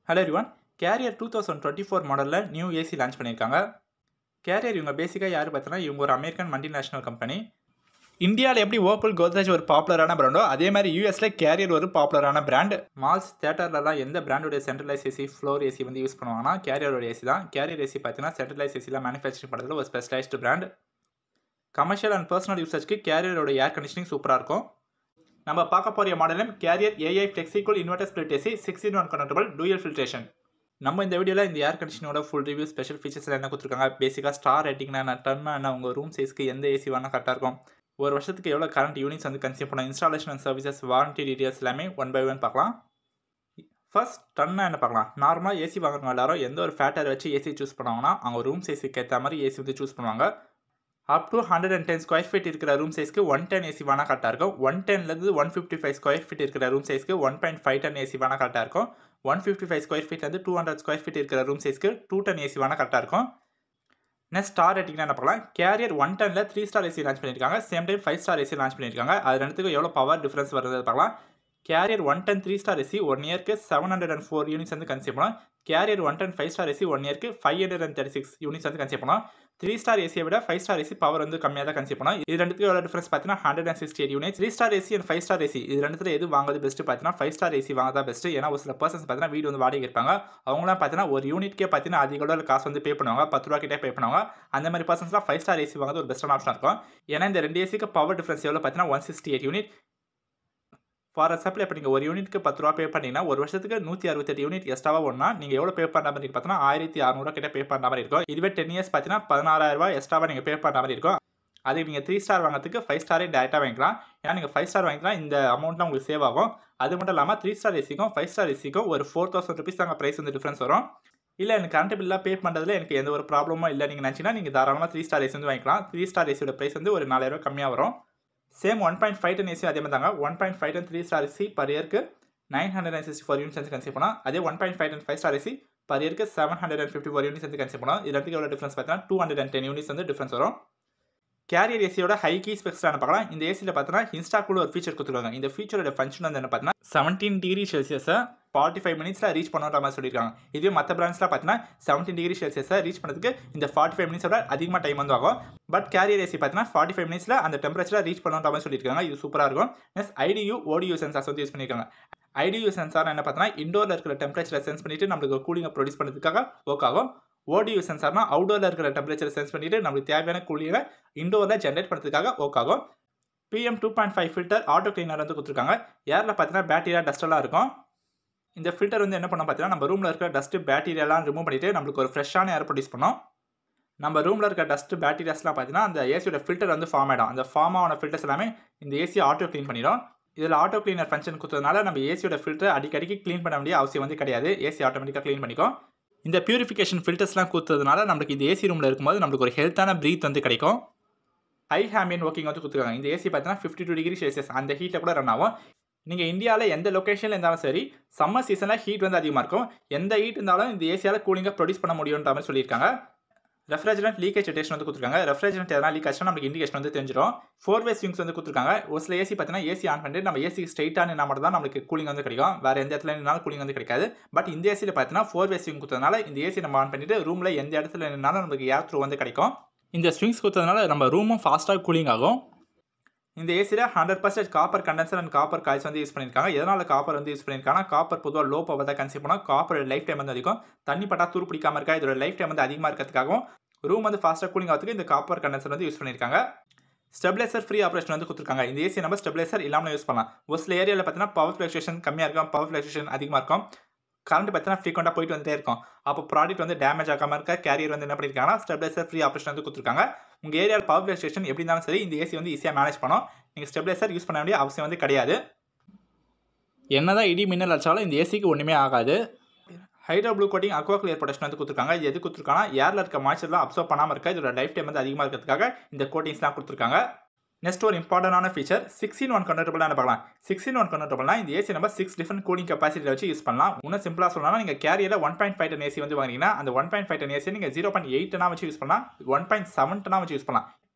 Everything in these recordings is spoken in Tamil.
Hello everyone. கேரியர் 2024 மாடலில் நியூ ஏசி லான்ச் பண்ணியிருக்காங்க. கேரியர் இவங்க பேசிக்காக யார் பார்த்தோன்னா இவங்க ஒரு அமெரிக்கன் மல்டிநேஷனல் கம்பெனி. இந்தியாவில் எப்படி ஓப்பல் கோத்ரேஜ் ஒரு பாப்புலரான பிராண்டோ அதே மாதிரி யூஎஸ்ல கேரியர் ஒரு பாப்புலரான பிராண்ட். மால்ஸ் தேட்டர்லலாம் எந்த பிராண்டோட சென்ட்ரலைஸ் ஏசி ஃப்ளோர் ஏசி வந்து யூஸ் பண்ணுவாங்கன்னா கேரியரோட ஏசி தான். கேரியர் ஏசி பார்த்தீங்கன்னா சென்ட்ரலைஸ் ஏசியில் மேனுஃபேக்சரிங் பண்ணுறதுல ஒரு specialised brand. Commercial and personal யூசேஜ்க்கு கேரியரோட ஏர் கண்டிஷனிங் சூப்பராக இருக்கும். நம்ம பார்க்க போகிற மாடலும் Carrier AI flexible inverter split AC 6-in-1 convertible dual filtration. நம்ம இந்த வீடியோவில் இந்த ஏர் கண்டிஷனோட ஃபுல் ரிவ்யூ ஸ்பெஷல் ஃபீச்சர்ஸில் என்ன கொடுத்துருக்காங்க, பேசிக்காக ஸ்டார் ரேட்டிங்னா என்ன, டன்னா என்ன, உங்கள் ரூம் சைஸ்க்கு எந்த ஏசி வேணால் கரெக்டாக இருக்கும், ஒரு வருஷத்துக்கு எவ்வளோ கரண்ட் யூனிட்ஸ் வந்து கன்சியூம் பண்ண, installation and services, warranty details எல்லாமே ஒன் பை ஒன் பார்க்கலாம். ஃபர்ஸ்ட் டன்னா என்ன பார்க்கலாம். நார்மலாக ஏசி வாங்குறவங்க எல்லாரும் எந்த ஒரு ஃபேட்டர் வச்சு ஏசி சூஸ் பண்ணுவாங்கன்னா அவங்க ரூம் சைஸுக்கு ஏற்ற மாதிரி ஏசி வந்து சூஸ் பண்ணுவாங்க. அப் டு 110 ஸ்கொயர் ஃபீட் இருக்கிற ரூம் சைஸ்க்கு 110 ஏசி வேணால் கரெக்டாக இருக்கும். 110லேருந்து 155 ஸ்கொயர் ஃபீட் இருக்கிற ரூம் சைஸ்க்கு 1.5 டன் ஏசி வேணால் கரெக்டாக இருக்கும். 155 ஸ்கொயர் ஃபீட்லேருந்து 200 ஸ்கொயர் ஃபீட் இருக்கிற ரூம் சைஸ்க்கு 2 டன் ஏசி வேணால் கரெக்டாக இருக்கும். நெக்ஸ்ட் ஸ்டார் ரேட்டிங்னா என்ன பார்க்கலாம். கேரியர் 110ல் 3 ஸ்டார் ஏசி லான்ச் பண்ணியிருக்காங்க. Same time 5 star AC launch பண்ணியிருக்காங்க. அது ரெண்டுத்துக்கும் எவ்வளோ பவர் டிஃபரன்ஸ் வருது பார்க்கலாம். கேரியர் 110 3 ஸ்டார் ஏசி 1 இயருக்கு 704 யூனிட்ஸ் வந்து கன்சியூம் பண்ணலாம். கேரியர் 110 5 ஸ்டார் ஏசி 1 இயருக்கு 536 யூனிட்ஸ் வந்து கன்சியூம் பண்ணலாம். 3 ஸ்டார் ஏசியை விட 5 ஸ்டார் ஏசி பவர் வந்து கம்மியாக தான் கன்சியூம் பண்ணலாம். இது ரெண்டுத்துக்கு எவ்வளோ டிஃபரன்ஸ் பார்த்தீங்கன்னா 168 units. 3 star AC and 5 star AC இது ரெண்டுத்துல எது வாங்குறது பெஸ்ட் பார்த்தீங்கன்னா 5 ஸ்டார் ஏசி வாங்க தான் பெஸ்ட். ஏன்னா ஒரு சில பர்சன்ஸ் பார்த்தீங்கன்னா வீடு வந்து வாடகை இருப்பாங்க. அவங்களாம் பார்த்தீங்கன்னா ஒரு யூனிட்கே பார்த்தீங்கன்னா அதிக அளவில் காசு வந்து பே பண்ணுவாங்க, 10 ரூபா கிட்டே பே பண்ணுவாங்க. அந்த மாதிரி பர்சன்ஸ்லாம் 5 ஸ்டார் ஏசி வாங்குறது ஒரு பெஸ்ட்டான ஆப்ஷன் இருக்கும். ஏன்னா இந்த ரெண்டு ஏசிக்கு பவர் டிஃபரன்ஸ் எவ்வளோ பார்த்தீங்கன்னா 168 யூனிட். ஃபார் எக்ஸாம்பிள் இப்போ நீங்கள் ஒரு யூனிட்க்கு 10 ரூபா பே பண்ணிங்கன்னா ஒரு வருஷத்துக்கு 168 யூனிட் எக்ஸ்ட்ராவாக ஒன்றா நீங்கள் எவ்வளோ பே பண்ணுற மாதிரி பார்த்தீங்கன்னா 1600 கிட்ட பே பண்ணுற மாதிரி இருக்கும். இதுவே 10 இயர்ஸ் பார்த்தீங்கன்னா 16000 எக்ஸ்ட்ராவாக நீங்கள் பே பண்ணுற மாதிரி இருக்கும். அது நீங்கள் 3 ஸ்டார் வாங்கிறதுக்கு 5 ஸ்டாரே டேரெக்டாக வாங்கிக்கலாம். ஏன்னா நீங்கள் 5 ஸ்டார் வாங்கிக்கலாம் இந்த அமௌண்ட்லாம் உங்களுக்கு சேவ் ஆகும். அது மட்டும் இல்லாமல் 3 ஸ்டார் ஏசிக்கும் 5 ஸ்டார் ஏசிக்கும் ஒரு 4000 ருபீஸ் தாங்க ப்ரைஸ் வந்து டிஃப்ரென்ஸ் வரும். இல்லை எனக்கு கரண்ட் பில்லாக பே பண்ணுறதுல எனக்கு எந்த ஒரு ப்ராப்ளமும் இல்லை நீங்கள் நினச்சிங்கன்னா நீங்கள் தாராளமாக 3 ஸ்டார் ஏசி வந்து வாங்கிக்கலாம். 3 ஸ்டார் ஏசியோட ப்ரைஸ் வந்து ஒரு 4000 கம்மியாக வரும். சேம் 1.5 டன் ஏசி அதே மாதிரி தாங்க. 1.5 டன் 3 ஸ்டார் ஏசி பர் இயருக்கு 964 யூனிட்ஸ் வந்து கன்சியூம் பண்ணலாம். அதே 1.5 டன் 5 ஸ்டார் ஏசி பர் இயருக்கு 754 யூனிட்ஸ் வந்து கன்சியூம் பண்ணலாம். இது ரெண்டுக்கு எவ்வளோ டிஃபரன்ஸ் பார்த்தீங்கன்னா 210 யூனிட்ஸ் வந்து டிஃபரன்ஸ் வரும். கேரியர் ஏசியோட ஹை கீ ஸ்பெக்ஸ்லாம் பார்க்கலாம். இந்த ஏசியில் பார்த்தீங்கன்னா இன்ஸ்டாக்குள்ள ஒரு ஃபீச்சர் கொடுத்துருக்காங்க. இந்த ஃபீச்சரோட ஃபங்க்ஷன் வந்து என்ன பார்த்தீங்கன்னா 17 டிகிரி செல்சியஸை 45 மினிட்ஸில் ரீச் பண்ணுற மாதிரி சொல்லியிருக்காங்க. இதுவே மற்ற பிராண்ட்ஸ்லாம் பார்த்தீங்கன்னா 17 டிகிரி செல்சியஸை ரீச் பண்ணுறதுக்கு இந்த 45 மினிட்ஸோட அதிகமாக டைம் வந்து ஆகும். பட் கேரியர் ஏசி பார்த்தீங்கன்னா 45 மினிட்ஸில் அந்த டெம்பரேச்சரில் ரீச் பண்ணுற மாதிரி சொல்லியிருக்காங்க. இது சூப்பராக இருக்கும். நெக்ஸ்ட் ஐடியூ ஓடியூ சென்சார்ஸ் வந்து யூஸ் பண்ணியிருக்காங்க. ஐடியூ சென்சார் என்ன பார்த்தீங்கன்னா இண்டோரில் இருக்கிற டெம்பரேச்சரை சென்ஸ் பண்ணிட்டு நம்மளுக்கு கூலிங்கை ப்ரொடியூஸ் பண்ணுறதுக்காக ஒர்க் ஆகும். ஓடியூ சென்சார்னா அவுடோரில் இருக்கிற டெம்பரேச்சரை சென்ஸ் பண்ணிட்டு நம்மளுக்கு தேவையான கூலிங்கை இண்டோரில் ஜென்ரேட் பண்ணுறதுக்காக ஒர்க் ஆகும். PM 2.5 ஃபில்டர் ஆட்டோ கிளீனர் வந்து கொடுத்துருக்காங்க. ஏரில் பார்த்தீங்கன்னா பேக்டீரியா டஸ்டெல்லாம் இருக்கும். இந்த ஃபில்டர் வந்து என்ன பண்ணோம் பார்த்தீங்கன்னா நம்ம ரூமில் இருக்கிற டஸ்ட்டு பேக்டீரியாலாம் ரிமூவ் பண்ணிட்டு நம்மளுக்கு ஒரு ஃப்ரெஷ்ஷான ஏர் ப்ரொடியூஸ் பண்ணோம். நம்ம ரூமில் இருக்க டஸ்ட்டு பேக்டீரியாஸ்லாம் பார்த்தீங்கன்னா அந்த ஏசியோட ஃபில்டர் வந்து ஃபார்ம் ஆகிடும். அந்த ஃபார்ம் ஆன ஃபில்டர்ஸ் எல்லாமே இந்த ஏசியை ஆட்டோ க்ளீன் பண்ணிடும். இதில் ஆட்டோ கிளீனர் ஃபங்க்ஷன் கொடுத்ததுனால நம்ம ஏசியோட ஃபில்டர் அடிக்கடிக்கு க்ளீன் பண்ண வேண்டிய அவசியம் வந்து கிடையாது. ஏசி ஆட்டோமேட்டிக்காக க்ளீன் பண்ணிக்கும். இந்த பியூரிஃபிகேஷன் ஃபில்டர்ஸ்லாம் கொடுத்ததுனால நம்மளுக்கு இந்த ஏசி ரூமில் இருக்கும்போது நம்மளுக்கு ஒரு ஹெல்த்தான ப்ரீத் வந்து கிடைக்கும். ஹை ஆம்பியன்ட் ஒர்க்கிங் வந்து கொடுத்துருக்காங்க. இந்த ஏசி பார்த்தீங்கன்னா 52 டிகிரி செல்சியஸ் அந்த ஹீட்டில் கூட ரன் ஆகும். நீங்கள் இந்தியாவில் எந்த லொக்கேஷனில் இருந்தாலும் சரி சம்மர் சீசனில் ஹீட் வந்து அதிகமாக இருக்கும். எந்த ஹீட் இருந்தாலும் இந்த ஏசியால் கூலிங்காக ப்ரொடியூஸ் பண்ண முடியுன்ற மாதிரி சொல்லியிருக்காங்க. ரெஃப்ரிஜரண்ட் லீக்கேஜ் டிடெக்ஷன் வந்து கொடுத்துருக்காங்க. ரெஃப்ரிஜரண்ட் எதனா லீக் ஆச்சுன்னா நமக்கு இண்டிகேஷன் வந்து தெரிஞ்சிடும். 4-way ஸ்விங்ஸ் வந்து கொடுத்துருக்காங்க. ஒரு சில ஏசி பார்த்தீங்கன்னா ஏசி ஆன் பண்ணிட்டு நம்ம ஏசி ஸ்ட்ரைட்டாக நின்னா மட்டும் தான் நம்மளுக்கு கூலிங் வந்து கிடைக்கும். வேறு எந்த இடத்துல நின்னாலும் கூலிங் வந்து கிடைக்காது. பட் இந்த ஏசியில் பார்த்தீங்கன்னா 4-way ஸ்விங் கொடுத்ததுனால இந்த ஏசி நம்ம ஆன் பண்ணிட்டு ரூமில் எந்த இடத்துல நின்னாலும் நமக்கு ஏர் த்ரூ வந்து கிடைக்கும். இந்த ஸ்விங்ஸ் கொடுத்ததுனால நம்ம ரூமும் ஃபாஸ்ட்டாக கூலிங் ஆகும். இந்த ஏசியில் 100% copper condenser and copper guys வந்து யூஸ் பண்ணியிருக்காங்க. எதனால் காப்பர் வந்து யூஸ் பண்ணியிருக்காங்கன்னா காப்பர் பொதுவாக லோ பவர் தான் கன்சியூம் பண்ணோம். காப்பர் லைஃப் டைம் வந்து அதிகம். தண்ணி பட்டா துரு பிடிக்காம இருக்கா இதோட லைஃப் டைம் வந்து அதிகமாக இருக்கிறதுக்காகவும் ரூம் வந்து ஃபாஸ்ட்டாக கூலிங் ஆகிறதுக்கு இந்த காப்பர் கண்டென்சர் வந்து யூஸ் பண்ணியிருக்காங்க. ஸ்டெபிலைசர் ஃப்ரீ ஆப்ரேஷன் வந்து கொடுத்துருக்காங்க. இந்த ஏசி நம்ம ஸ்டெபிலைசர் இல்லாமல் யூஸ் பண்ணலாம். ஒரு சில ஏரியாவில் பார்த்தீங்கன்னா பவர் ஃப்ளக்சுவேஷன் கம்மியாக இருக்கும், பவர் ஃப்ளக்சுவேஷன் அதிகமாக இருக்கும். கரண்ட் பார்த்தீங்கன்னா ஃப்ரீக்வெண்ட்டாக போயிட்டு வந்துட்டே இருக்கும். அப்போ ப்ராடக்ட் வந்து டேமேஜ் ஆகாமல் இருக்க கேரியர் வந்து என்ன பண்ணியிருக்காங்கன்னா ஸ்டெபிலைசர் ஃப்ரீ ஆப்ரேஷன் வந்து கொடுத்துருக்காங்க. உங்கள் ஏரியாவில் பவர் ஃப்ளக்சுவேஷன் எப்படி இருந்தாலும் சரி இந்த ஏசி வந்து ஈஸியாக மேனேஜ் பண்ணும். நீங்கள் ஸ்டெபிலைசர் யூஸ் பண்ண வேண்டிய அவசியம் வந்து கிடையாது. என்னதான் இடி மின்னல் அடிச்சாலும் இந்த ஏசிக்கு ஒன்றுமே ஆகாது. Hydro blue coating Aqua clear protection வந்து கொடுத்துருக்காங்க. இது எது கொடுத்துருக்காங்கன்னா ஏரில் இருக்க மாய்ச்சர்லாம் அப்சர்வ் பண்ணாமல் இருக்க இதோட லைஃப் டைம் வந்து அதிகமாக இருக்கிறதுக்காக இந்த கோட்டிங்ஸ்லாம் கொடுத்துருக்காங்க. நெக்ஸ்ட் ஒரு இம்பார்ட்டன்டான ஃபீச்சர் 6-in-1 கன்வெர்ட்டபிள் என்ன பார்க்கலாம். 6-in-1 கன்வெர்ட்டபிள்னா இந்த ஏசி நம்ம 6 டிஃபரெண்ட் கூலிங் கெப்பாசிட்டியில் வச்சு யூஸ் பண்ணலாம். இன்னும் சிம்பிளாக சொல்லலாம் நீங்கள் கேரியரில் 1.5 டன் ஏசி வந்து வாங்கினீங்கன்னா அந்த 1.5 டன் ஏசி நீங்கள் 0.8 டனா வச்சு யூஸ் பண்ணலாம், 1.7 டனா வச்சு யூஸ் பண்ணலாம்.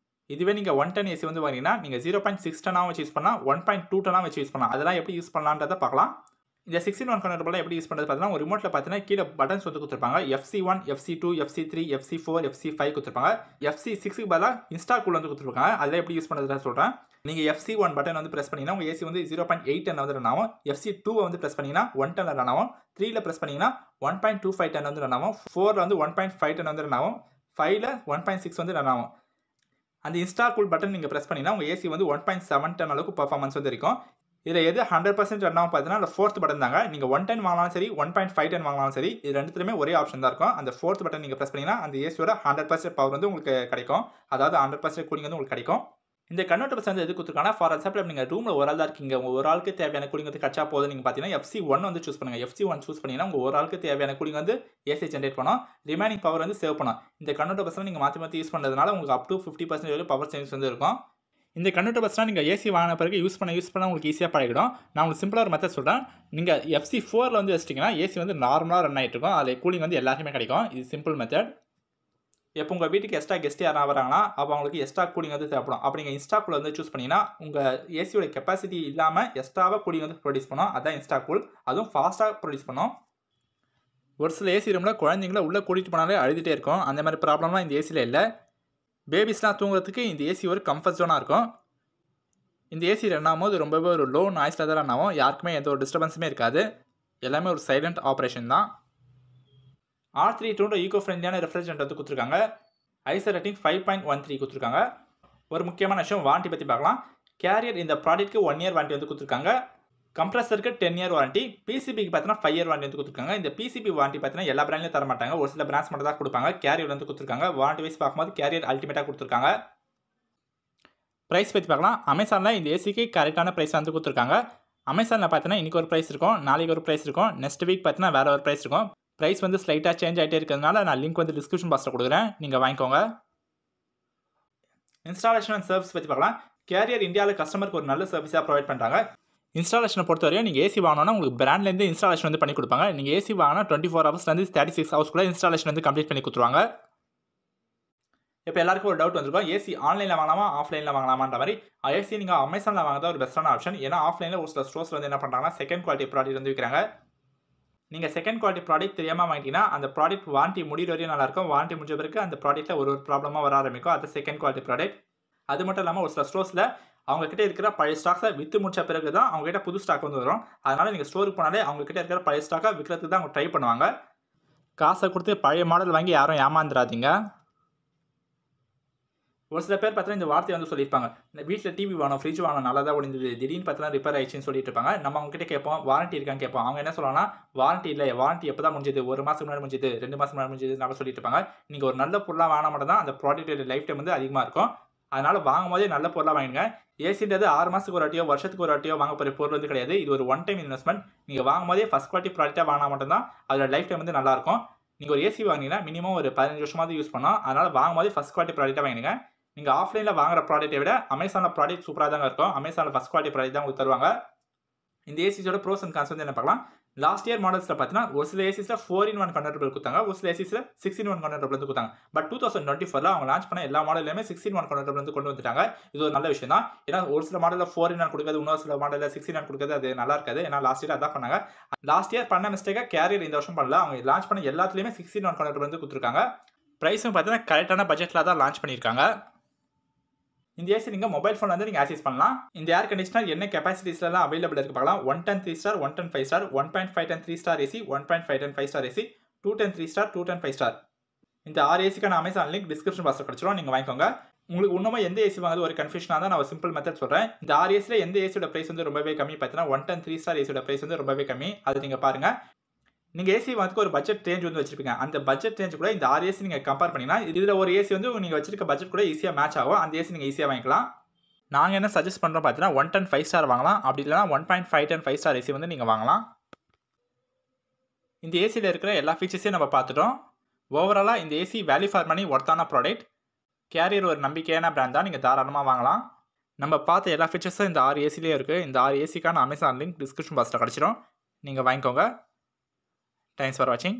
இதுவே நீங்கள் 1 டன் ஏசி வந்து வாங்கினீங்கன்னா நீங்கள் 0.6 டனா வச்சு யூஸ் பண்ணலாம், 1.2 டனா வச்சு யூஸ் பண்ணலாம். அதெல்லாம் எப்படி யூஸ் பண்ணலான்றதை பார்க்கலாம். இந்த 6-in-1 கன்வெர்ட்டபிள் எப்படி யூஸ் பண்ணுறது பார்த்தீங்கன்னா, ஒரு ரிமோட்டில் பார்த்தீங்கன்னா கீழே பட்டன்ஸ் வந்து கொடுத்துருப்பாங்க. FC1, FC2, FC3, FC4, FC5 கொடுத்துருப்பாங்க. FC6க்கு பதிலாக இன்ஸ்டால் கூல் வந்து கொடுத்துருப்பாங்க. அதில் எப்படி யூஸ் பண்ணுறதுன்னு சொல்கிறேன். நீங்கள் FC1 பட்டன் வந்து ப்ரெஸ் பண்ணிங்கன்னா உங்கள் ஏசி வந்து 0.810 வந்து ரன் ஆகும். FC2 வந்து ப்ரெஸ் பண்ணிங்கன்னா 110 ரன் ஆகும். 3ல ப்ரெஸ் பண்ணிங்கன்னா 1.2510 வந்து ரன் ஆகும். 4ல வந்து 1.510 வந்து ரன் ஆகும். 5ல 1.6 வந்து ரன் ஆகும். அந்த இன்ஸ்டால் கூல் பட்டன் நீங்கள் ப்ரெஸ் பண்ணிங்கன்னா உங்கள் ஏசி வந்து 1.710 அளவுக்கு பர்ஃபார்மன்ஸ் வந்து இருக்கும். இதில் எது 100% ரன் ஆகும் பார்த்தீங்கன்னா அந்த 4th பட்டன் தாங்க. நீங்கள் 110 வாங்கினாலும் சரி 1.510 வாங்கினாலும் சரி இது ரெண்டுத்துலையுமே ஒரே ஆப்ஷன் தான் இருக்கும். அந்த 4th பட்டன் நீங்கள் ப்ரெஸ் பண்ணிங்கன்னா அந்த ஏசியோட 100% பவர் வந்து உங்களுக்கு கிடைக்கும். அதாவது 100% கூலிங் வந்து உங்களுக்கு கிடைக்கும். இந்த கன்வெர்ட்டபிள்ஸ் வந்து எது கொடுத்துருக்காங்கன்னா, ஃபார் எக்ஸாம்பிள் நீங்கள் ரூமில் ஒரு ஆள் தான் இருக்கீங்க, உங்கள் ஒரு ஆளுக்கு தேவையான கூலிங் வந்து கச்சா போதும். நீங்கள் பார்த்தீங்கன்னா FC1 வந்து சூஸ் பண்ணுங்கள். FC1 சூஸ் பண்ணிங்கன்னா உங்கள் ஒரு ஆளுக்கு தேவையான கூலிங் வந்து ஏசி ஜென்ரேட் பண்ணோம். ரிமைனிங் பவர் வந்து சேவ் பண்ணோம். இந்த கன்வெர்ட்டபிள்ஸ் நீங்கள் மாற்றி யூஸ் பண்ணுறதுனால உங்களுக்கு அப் டு 50% வரை பவர் சேவிங்ஸ் வந்து இருக்கும். இந்த கன்வெர்ட்டபிள்ஸ்லாம் நீங்கள் ஏசி வாங்கின பிறகு யூஸ் பண்ண உங்களுக்கு ஈஸியாக பழகிடும். நான் உங்களுக்கு சிம்பிளாக ஒரு மெத்தட் சொல்கிறேன். நீங்கள் FC4ல் வந்து வச்சிட்டிங்கன்னா ஏசி வந்து நார்மலாக ரன் ஆகிட்டு இருக்கும். அதில் கூலிங் வந்து எல்லாருக்குமே கிடைக்கும். இது சிம்பிள் மெத்தட். எப்போ உங்கள் வீட்டுக்கு எக்ஸ்ட்ரா கெஸ்ட் யாராவது வராங்கன்னா அப்போ அவங்களுக்கு எக்ஸ்ட்ரா கூலிங் வந்து தேவைப்படும். அப்போ நீங்கள் இன்ஸ்டா கூல் வந்து சூஸ் பண்ணிங்கன்னா உங்கள் ஏசியோட கெப்பாசிட்டி இல்லாமல் எக்ஸ்ட்ராவாக கூலிங் வந்து ப்ரொடியூஸ் பண்ணோம். அதான் இன்ஸ்டா கூல். அதுவும் ஃபாஸ்ட்டாக ப்ரொடியூஸ் பண்ணோம். ஒரு சில ஏசி ரூமில் குழந்தைங்கள உள்ளே கூட்டிகிட்டு போனாலே அழுதுகிட்டே இருக்கும். அந்த மாதிரி ப்ராப்ளம்லாம் இந்த ஏசியில் இல்லை. பேபிஸ்லாம் தூங்குறதுக்கு இந்த ஏசி ஒரு கம்ஃபர்ட் ஜோனாக இருக்கும். இந்த ஏசி ரன் ஆகும்போது ரொம்பவே ஒரு லோ நாய்ஸில் தான் ரன் ஆகும். யாருக்குமே எந்த ஒரு டிஸ்டர்பன்ஸுமே இருக்காது. எல்லாமே ஒரு சைலண்ட் ஆப்ரேஷன் தான். R32 ஈகோ ஃப்ரெண்ட்லியான ரெஃப்ரிஜரண்ட் வந்து கொடுத்துருக்காங்க. ஐசர் ரேட்டிங் 5.13 கொடுத்துருக்காங்க. ஒரு முக்கியமான விஷயம் வாரண்டி பற்றி பார்க்கலாம். கேரியர் இந்த ப்ராடக்ட்க்கு 1 இயர் வாரண்டி வந்து கொடுத்துருக்காங்க. கம்ப்ரஸருக்கு 10 இயர் வாரண்டி. பிசிபிக்கு பார்த்தீங்கன்னா 5 இயர் வாரண்டி வந்து கொடுத்துருக்காங்க. இந்த பிசிபி வாரண்டி பார்த்தீங்கன்னா எல்லா பிராண்ட்லையும் தர மாட்டாங்க. ஒரு சில பிராண்ட்ஸ் மட்டும் தான் கொடுப்பாங்க. கேரியர் வந்து கொடுத்துருக்காங்க. வாரண்டி வைஸ் பார்க்கும்போது கேரியர் அல்டிமேட்டாக கொடுத்துருக்காங்க. ப்ரைஸ் பற்றி பார்க்கலாம். அமேசானில் இந்த ஏசிக்கு கரெக்டான ப்ரைஸ் வந்து கொடுத்துருக்காங்க. அமேசானில் பார்த்தீங்கன்னா இன்றைக்கி ஒரு ப்ரைஸ் இருக்கும், நாளைக்கு ஒரு ப்ரைஸ் இருக்கும், நெக்ஸ்ட் வீக் பார்த்தீங்கன்னா வேறு ஒரு ப்ரைஸ் இருக்கும். ப்ரைஸ் வந்து ஸ்லைட்டாக சேஞ்ச் ஆகிட்டே இருக்கிறதுனால நான் லிங்க் வந்து டிஸ்கிரிப்ஷன் பாக்ஸில் கொடுக்குறேன். நீங்கள் வாங்கிக்கோங்க. இன்ஸ்டாலேஷன் அண்ட் சர்வீஸ் பற்றி பார்க்கலாம். கேரியர் இந்தியாவில் கஸ்டமருக்கு ஒரு நல்ல சர்வீஸாக ப்ரொவைட் பண்ணுறாங்க. இன்ஸ்டாலேஷனை பொறுத்தவரையும் நீங்கள் ஏசி வாங்கினோன்னா உங்களுக்கு பிராண்ட்லேருந்து இன்ஸ்டாலேஷன் வந்து பண்ணி கொடுப்பாங்க. நீங்கள் ஏசி வாங்கினா 24 ஹவர்ஸ்லேருந்து 36 ஹவர்ஸ்க்குள்ளே இன்ஸ்டாலேஷன் வந்து கம்ப்ளீட் பண்ணி கொடுத்துருவாங்க. இப்போ எல்லாருக்கும் ஒரு டவுட் வந்துருக்கும், ஏசி ஆன்லைனில் வாங்கலாமா ஆஃப்லைனில் வாங்கலாமான்ற மாதிரி. ஏசி நீங்கள் அமேசானில் வாங்குறதா ஒரு பெஸ்ட்டான ஆப்ஷன். ஏன்னா ஆஃப்லைனில் ஒரு சில ஸ்டோர்ஸில் வந்து என்ன பண்ணுறாங்கன்னா செகண்ட் குவாலிட்டி ப்ராடக்ட் வந்து விற்கிறாங்க. நீங்கள் செகண்ட் குவாலிட்டி ப்ராடக்ட் தெரியாமல் வாங்கிட்டீங்கன்னா அந்த ப்ராடக்ட் வாரண்டி முடிகிற வரையும் நல்லாயிருக்கும். வாரண்டி முடிஞ்ச பிறகு அந்த ப்ராடக்ட்டில் ஒரு ப்ராப்ளமாக வர ஆரம்பிக்கும். அது செகண்ட் குவாலிட்டி ப்ராடக்ட். அது மட்டும் இல்லாமல் ஒரு சில ஸ்டோர்ஸில் அவங்ககிட்ட இருக்கிற பழைய ஸ்டாக்ஸை விற்று முடிச்ச பிறகு தான் அவங்ககிட்ட புது ஸ்டாக் வந்து வரும். அதனால் நீங்கள் ஸ்டோருக்கு போனாலே அவங்ககிட்ட இருக்கிற பழைய ஸ்டாக்கை விற்கிறதுக்கு தான் அவங்க ட்ரை பண்ணுவாங்க. காசை கொடுத்து பழைய மாடல் வாங்கி யாரும் ஏமாந்துடாதீங்க. ஒரு சில பேர் பார்த்தீங்கன்னா இந்த வார்த்தையை வந்து சொல்லியிருப்பாங்க, இந்த வீட்டில் டிவி வாங்கணும், ஃப்ரிட்ஜ் வாங்கணும், நல்லா தான் ஒழிந்தது, திடீர்னு பார்த்தீங்கன்னா ரிப்பேர் ஆயிடுச்சுன்னு சொல்லிட்டு இருப்பாங்க. நம்ம அவங்ககிட்ட கேட்போம் வாரண்டி இருக்கான்னு கேட்போம். அவங்க என்ன சொல்லலாம்னா வாரண்டி இல்லை, வாரண்டி எப்போ தான் முடிஞ்சது, 1 மாதம் முன்னாடி முடிஞ்சது, 2 மாதம் முன்னாடி முடிஞ்சது நம்ம சொல்லிட்டு இருப்பாங்க. நீங்கள் ஒரு நல்ல பொருளாக வாங்கினா மட்டும் தான் அந்த ப்ராடக்ட்டோட லைஃப் டைம் வந்து அதிகமாக இருக்கும். அதனால் வாங்கும் போதே நல்ல பொருளாக வாங்கிடுங்க. ஏசின்றது 6 மாதத்துக்கு ஒரு வாட்டியோ வருஷத்துக்கு ஒரு வாட்டியோ வாங்க போகிற பொருள் வந்து கிடையாது. இது ஒரு ஒன் டைம் இன்வெஸ்ட்மெண்ட். நீங்கள் வாங்கும் போதே ஃபஸ்ட் குவாலிட்டி ப்ராடக்டாக வாங்கினா மட்டும்தான் அதோட லைஃப் டைம் வந்து நல்லாயிருக்கும். நீங்கள் ஒரு ஏசி வாங்கினீங்கன்னா மினிமம் ஒரு 15 வருஷமாவது யூஸ் பண்ணலாம். அதனால் வாங்கும் போதே ஃபஸ்ட் குவாலிட்டி ப்ராடக்டாக வாங்கிடுங்க. நீங்கள் ஆஃப்லைனில் வாங்குற ப்ராடக்ட்டை விட அமேசானில் ப்ராடக்ட் சூப்பராக தாங்க இருக்கும். அமேசானில் ஃபஸ்ட் குவாலிட்டி ப்ராடக்ட் தான் உங்களுக்கு தருவாங்க. இந்த ஏசிஸோட ப்ரோஸ் அண்ட் கான்ஸ் வந்து என்ன பார்க்கலாம். லாஸ்ட் இயர் மாடல்ஸில் பார்த்தீங்கன்னா ஒரு சில ஏசிஸில் 4-in-1 கன்வெர்ட்டபிள் கொடுத்தாங்க, ஒரு சில ஏசிஸில் 6-in-1 கன்வெர்ட்டபிள் வந்து கொடுத்தாங்க. பட் 2024 அவங்க லான்ச் பண்ண எல்லா மாடல்லையுமே 6-in-1 கன்வெர்ட்டபிள் வந்து கொண்டு வந்துட்டாங்க. இது ஒரு நல்ல விஷயம் தான். ஏன்னா ஒரு சில மாடலில் 4-in-1 கொடுக்குறது, இன்னொரு சில மாடலில் 6-in-1 கொடுக்குறது அது நல்லா இருக்காது. ஏன்னா லாஸ்ட் இயர் அதான் பண்ணாங்க. லாஸ்ட் இயர் பண்ண மிஸ்டேக்காக கேரியர் இந்த வருஷம் பண்ணல. அவங்க லான்ச் பண்ண எல்லாத்துலேயுமே 6-in-1 கன்வெர்ட்டபிள் வந்து கொடுத்துருக்காங்க. ப்ரைஸும் பார்த்தீங்கன்னா கரெக்டான பட்ஜெட்டில் தான் லான்ச் பண்ணியிருக்காங்க. இந்த ஏசி நீங்கள் மொபைல் ஃபோன் வந்து நீங்கள் ஆக்சஸ் பண்ணலாம். இந்த ஏர் கண்டிஷனர் என்ன கெப்பாசிட்டிஸ்லாம் அவைலபிள் இருக்கு பார்க்கலாம். 110 3 star, 110 5 star, 1.510 3 star AC, 1.510 5 star AC, 210 3 star, 210 5 star. இந்த 6 ஏசிக்கான அமேசான் லிங்க் டிஸ்கிரிப்ஷன் பாக்ஸில் கிடச்சிரும், நீங்கள் வாங்கிக்கோங்க. உங்களுக்கு இன்னுமே எந்த ஏசி வாங்குறது ஒரு கன்ஃபியூஷனாக தான் நான் ஒரு சிம்பிள் மெத்தட் சொல்கிறேன். இந்த 6 ஏசியில் எந்த ஏசியோட ப்ரைஸ் வந்து ரொம்பவே கம்மி பார்த்தீங்கன்னா 110 3 ஸ்டார் ஏசியோட ப்ரைஸ் வந்து ரொம்பவே கம்மி. அது நீங்கள் பாருங்கள். நீங்கள் ஏசி வாங்கிறதுக்கு ஒரு பட்ஜெட் ரேஞ்ச் வந்து வச்சிருப்பீங்க. அந்த பட்ஜெட் ரேஞ்ச் கூட இந்த 6 ஏசி நீங்கள் கம்பேர் பண்ணிங்கன்னா இதில் ஒரு ஏசி வந்து நீங்கள் வச்சிருக்க பட்ஜெட் கூட ஈஸியாக மேட்ச் ஆகும். அந்த ஏசி நீங்கள் ஈஸியாக வாங்கிக்கலாம். நாங்கள் என்ன சஜஸ்ட் பண்ணுறோம் பார்த்தீங்கன்னா 110 5 ஸ்டார் வாங்கலாம். அப்படி இல்லைனா 1.510 5 ஸ்டார் ஏசி வந்து நீங்கள் வாங்கலாம். இந்த ஏசியில் இருக்கிற எல்லா ஃபீச்சர்ஸையும் நம்ம பார்த்துட்டோம். ஓவராலாக இந்த ஏசி வேல்யூ ஃபார் மணி ஒர்த்தான ப்ராடக்ட். கேரியர் ஒரு நம்பிக்கையான பிராண்ட் தான், நீங்கள் தாராளமாக வாங்கலாம். நம்ம பார்த்த எல்லா ஃபீச்சர்ஸும் இந்த 6 ஏசிலேயே இருக்குது. இந்த 6 ஏசிக்கான அமேசான் லிங்க் டிஸ்கிரிப்ஷன் பாக்ஸில் கிடச்சிரும், நீங்கள் வாங்கிக்கோங்க. தேங்க்ஸ் ஃபார் வாட்சிங்.